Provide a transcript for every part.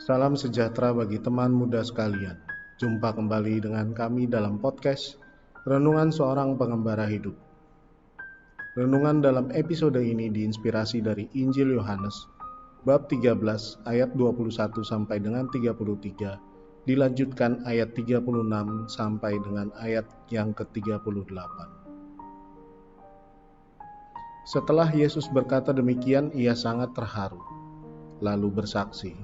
Salam sejahtera bagi teman muda sekalian. Jumpa kembali dengan kami dalam podcast Renungan Seorang Pengembara Hidup. Renungan dalam episode ini diinspirasi dari Injil Yohanes bab 13 ayat 21 sampai dengan 33, dilanjutkan ayat 36 sampai dengan ayat yang ke-38. Setelah Yesus berkata demikian, ia sangat terharu, lalu bersaksi,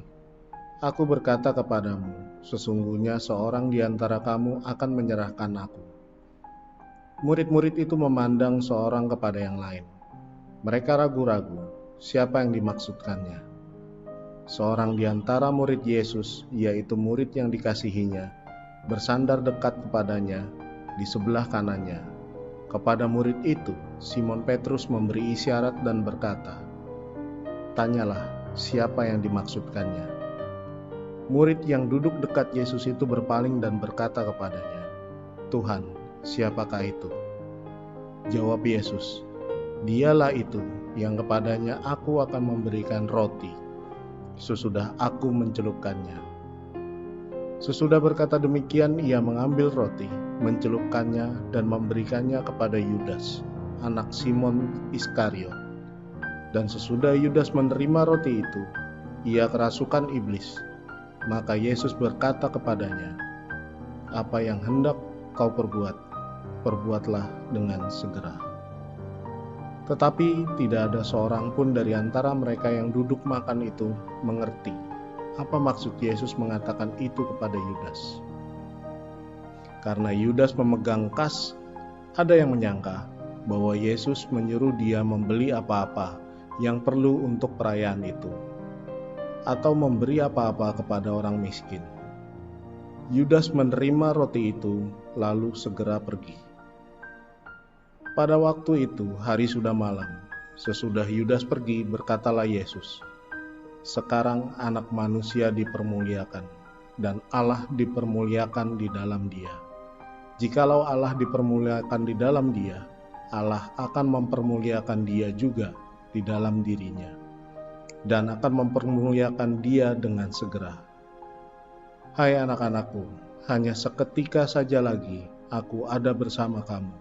"Aku berkata kepadamu, sesungguhnya seorang di antara kamu akan menyerahkan aku." Murid-murid itu memandang seorang kepada yang lain. Mereka ragu-ragu, siapa yang dimaksudkannya. Seorang di antara murid Yesus, yaitu murid yang dikasihinya, bersandar dekat kepadanya di sebelah kanannya. Kepada murid itu, Simon Petrus memberi isyarat dan berkata, "Tanyalah, siapa yang dimaksudkannya?" Murid yang duduk dekat Yesus itu berpaling dan berkata kepadanya, "Tuhan, siapakah itu?" Jawab Yesus, "Dialah itu yang kepadanya aku akan memberikan roti, sesudah aku mencelupkannya." Sesudah berkata demikian, ia mengambil roti, mencelupkannya dan memberikannya kepada Yudas, anak Simon Iskariot. Dan sesudah Yudas menerima roti itu, ia kerasukan iblis. Maka Yesus berkata kepadanya, "Apa yang hendak kau perbuat, perbuatlah dengan segera." Tetapi tidak ada seorang pun dari antara mereka yang duduk makan itu mengerti apa maksud Yesus mengatakan itu kepada Yudas. Karena Yudas memegang kas, ada yang menyangka bahwa Yesus menyuruh dia membeli apa-apa yang perlu untuk perayaan itu, atau memberi apa-apa kepada orang miskin. Yudas menerima roti itu, lalu segera pergi. Pada waktu itu, hari sudah malam. Sesudah Yudas pergi, berkatalah Yesus, "Sekarang Anak Manusia dipermuliakan, dan Allah dipermuliakan di dalam Dia. Jikalau Allah dipermuliakan di dalam Dia, Allah akan mempermuliakan Dia juga di dalam dirinya, dan akan mempermuliakan dia dengan segera. Hai anak-anakku, hanya seketika saja lagi aku ada bersama kamu.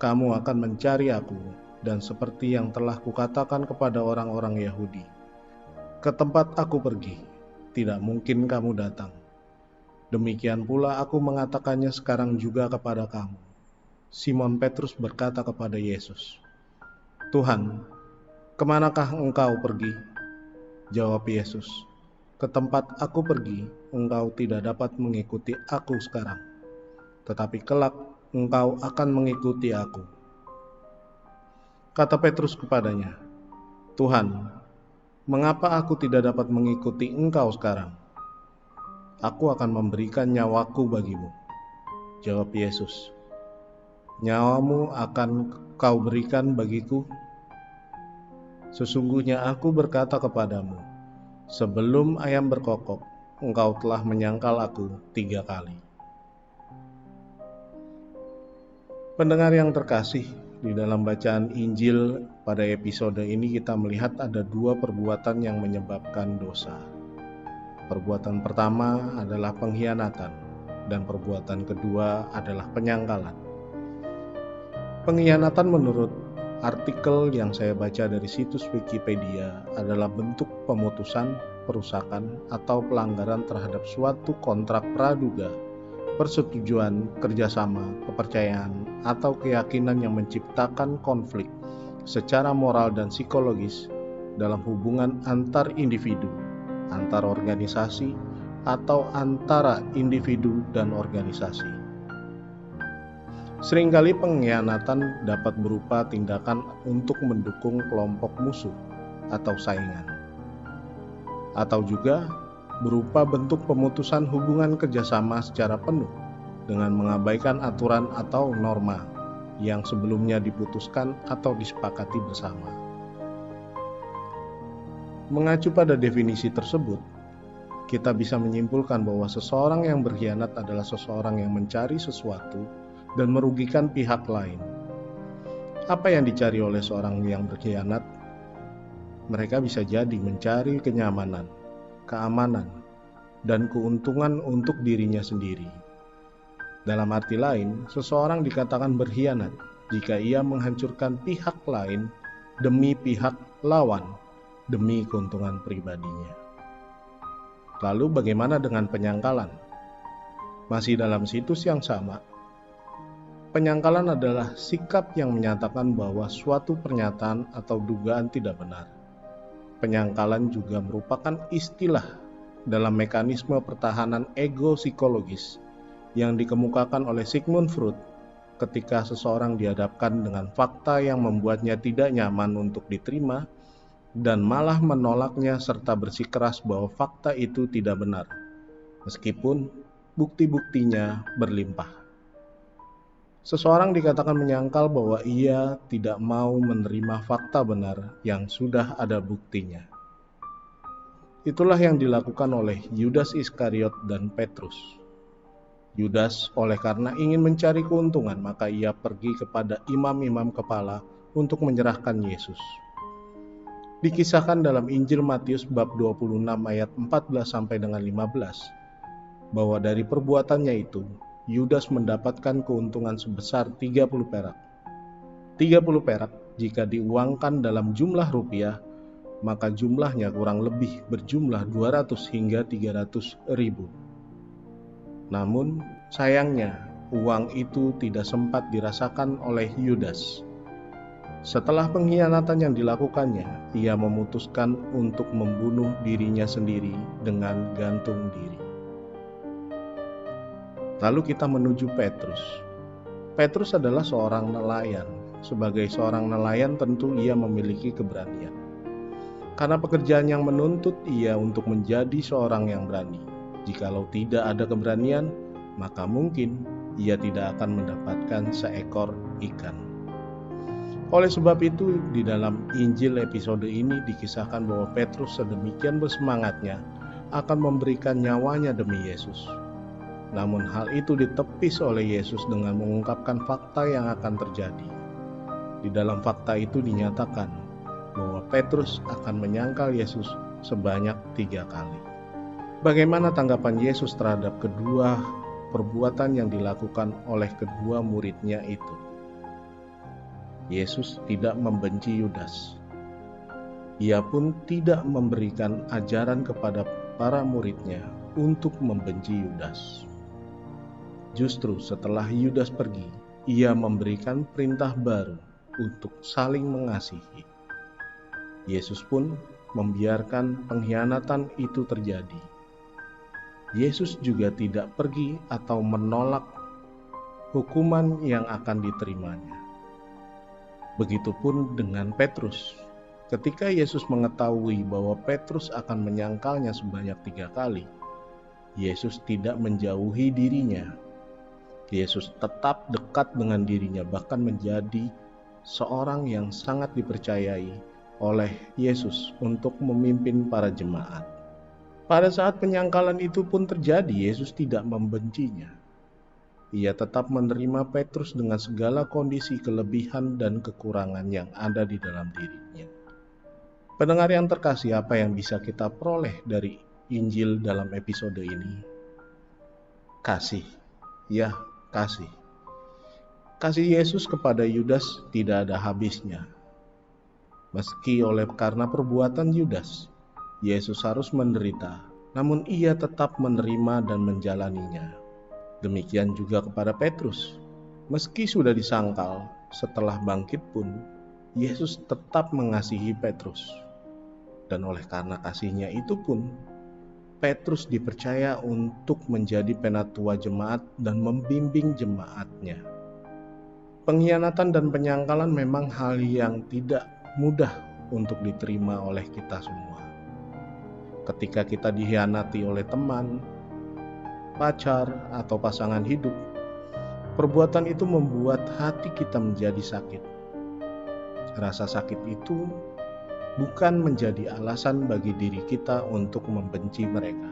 Kamu akan mencari aku, dan seperti yang telah kukatakan kepada orang-orang Yahudi, ke tempat aku pergi, tidak mungkin kamu datang. Demikian pula aku mengatakannya sekarang juga kepada kamu." Simon Petrus berkata kepada Yesus, "Tuhan, kemanakah engkau pergi?" Jawab Yesus, "Ke tempat aku pergi, engkau tidak dapat mengikuti aku sekarang, tetapi kelak engkau akan mengikuti aku." Kata Petrus kepadanya, "Tuhan, mengapa aku tidak dapat mengikuti engkau sekarang? Aku akan memberikan nyawaku bagimu." Jawab Yesus, "Nyawamu akan kau berikan bagiku? Sesungguhnya aku berkata kepadamu, sebelum ayam berkokok, engkau telah menyangkal aku 3 kali." Pendengar yang terkasih, di dalam bacaan Injil pada episode ini kita melihat ada 2 perbuatan yang menyebabkan dosa. Perbuatan pertama adalah pengkhianatan, dan perbuatan kedua adalah penyangkalan. Pengkhianatan menurut artikel yang saya baca dari situs Wikipedia adalah bentuk pemutusan, perusakan, atau pelanggaran terhadap suatu kontrak praduga, persetujuan, kerjasama, kepercayaan, atau keyakinan yang menciptakan konflik secara moral dan psikologis dalam hubungan antar individu, antar organisasi, atau antara individu dan organisasi. Seringkali pengkhianatan dapat berupa tindakan untuk mendukung kelompok musuh atau saingan, atau juga berupa bentuk pemutusan hubungan kerjasama secara penuh dengan mengabaikan aturan atau norma yang sebelumnya diputuskan atau disepakati bersama. Mengacu pada definisi tersebut, kita bisa menyimpulkan bahwa seseorang yang berkhianat adalah seseorang yang mencari sesuatu dan merugikan pihak lain. Apa yang dicari oleh seorang yang berkhianat? Mereka bisa jadi mencari kenyamanan, keamanan, dan keuntungan untuk dirinya sendiri. Dalam arti lain, seseorang dikatakan berkhianat jika ia menghancurkan pihak lain demi pihak lawan, demi keuntungan pribadinya. Lalu bagaimana dengan penyangkalan? Masih dalam situs yang sama, penyangkalan adalah sikap yang menyatakan bahwa suatu pernyataan atau dugaan tidak benar. Penyangkalan juga merupakan istilah dalam mekanisme pertahanan ego psikologis yang dikemukakan oleh Sigmund Freud ketika seseorang dihadapkan dengan fakta yang membuatnya tidak nyaman untuk diterima dan malah menolaknya serta bersikeras bahwa fakta itu tidak benar, meskipun bukti-buktinya berlimpah. Seseorang dikatakan menyangkal bahwa ia tidak mau menerima fakta benar yang sudah ada buktinya. Itulah yang dilakukan oleh Yudas Iskariot dan Petrus. Yudas oleh karena ingin mencari keuntungan, maka ia pergi kepada imam-imam kepala untuk menyerahkan Yesus. Dikisahkan dalam Injil Matius bab 26 ayat 14 sampai dengan 15, bahwa dari perbuatannya itu, Yudas mendapatkan keuntungan sebesar 30 perak. 30 perak jika diuangkan dalam jumlah rupiah, maka jumlahnya kurang lebih berjumlah 200 hingga 300 ribu. Namun sayangnya uang itu tidak sempat dirasakan oleh Yudas. Setelah pengkhianatan yang dilakukannya, ia memutuskan untuk membunuh dirinya sendiri dengan gantung diri. Lalu kita menuju Petrus. Petrus adalah seorang nelayan. Sebagai seorang nelayan tentu ia memiliki keberanian. Karena pekerjaan yang menuntut ia untuk menjadi seorang yang berani. Jikalau tidak ada keberanian, maka mungkin ia tidak akan mendapatkan seekor ikan. Oleh sebab itu, di dalam Injil episode ini dikisahkan bahwa Petrus sedemikian bersemangatnya akan memberikan nyawanya demi Yesus. Namun hal itu ditepis oleh Yesus dengan mengungkapkan fakta yang akan terjadi. Di dalam fakta itu dinyatakan bahwa Petrus akan menyangkal Yesus sebanyak 3 kali. Bagaimana tanggapan Yesus terhadap kedua perbuatan yang dilakukan oleh kedua muridnya itu? Yesus tidak membenci Yudas. Ia pun tidak memberikan ajaran kepada para muridnya untuk membenci Yudas. Justru setelah Yudas pergi, ia memberikan perintah baru untuk saling mengasihi. Yesus pun membiarkan pengkhianatan itu terjadi. Yesus juga tidak pergi atau menolak hukuman yang akan diterimanya. Begitupun dengan Petrus. Ketika Yesus mengetahui bahwa Petrus akan menyangkalnya sebanyak 3 kali, Yesus tidak menjauhi dirinya. Yesus tetap dekat dengan dirinya, bahkan menjadi seorang yang sangat dipercayai oleh Yesus untuk memimpin para jemaat. Pada saat penyangkalan itu pun terjadi, Yesus tidak membencinya. Ia tetap menerima Petrus dengan segala kondisi kelebihan dan kekurangan yang ada di dalam dirinya. Pendengar yang terkasih, apa yang bisa kita peroleh dari Injil dalam episode ini? Kasih. Ya, kasih. Kasih Yesus kepada Yudas tidak ada habisnya. Meski karena perbuatan Yudas, Yesus harus menderita, namun ia tetap menerima dan menjalaninya. Demikian juga kepada Petrus. Meski sudah disangkal, setelah bangkit pun, Yesus tetap mengasihi Petrus. Dan oleh karena kasihnya itu pun, Petrus dipercaya untuk menjadi penatua jemaat dan membimbing jemaatnya. Pengkhianatan dan penyangkalan memang hal yang tidak mudah untuk diterima oleh kita semua. Ketika kita dikhianati oleh teman, pacar, atau pasangan hidup, perbuatan itu membuat hati kita menjadi sakit. Rasa sakit itu bukan menjadi alasan bagi diri kita untuk membenci mereka.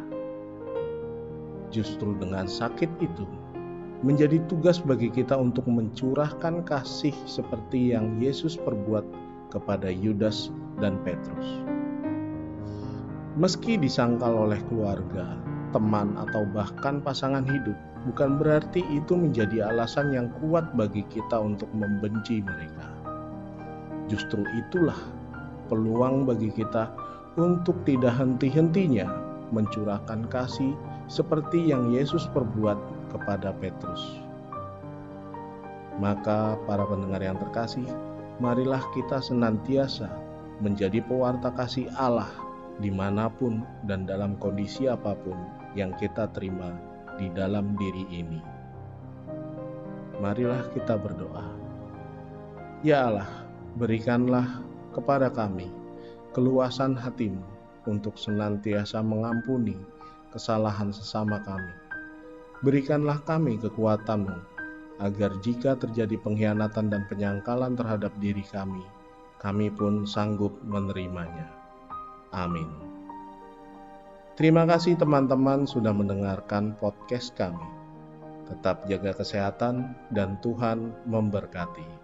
Justru dengan sakit itu, menjadi tugas bagi kita untuk mencurahkan kasih seperti yang Yesus perbuat kepada Yudas dan Petrus. Meski disangkal oleh keluarga, teman, atau bahkan pasangan hidup, bukan berarti itu menjadi alasan yang kuat bagi kita untuk membenci mereka. Justru itulah peluang bagi kita untuk tidak henti-hentinya mencurahkan kasih seperti yang Yesus perbuat kepada Petrus. Maka para pendengar yang terkasih, marilah kita senantiasa menjadi pewarta kasih Allah dimanapun dan dalam kondisi apapun yang kita terima di dalam diri ini. Marilah kita berdoa. Ya Allah, berikanlah kepada kami keluasan hati-Mu untuk senantiasa mengampuni kesalahan sesama kami. Berikanlah kami kekuatan-Mu, agar jika terjadi pengkhianatan dan penyangkalan terhadap diri kami pun sanggup menerimanya. Amin. Terima kasih teman-teman sudah mendengarkan podcast kami. Tetap jaga kesehatan dan Tuhan memberkati.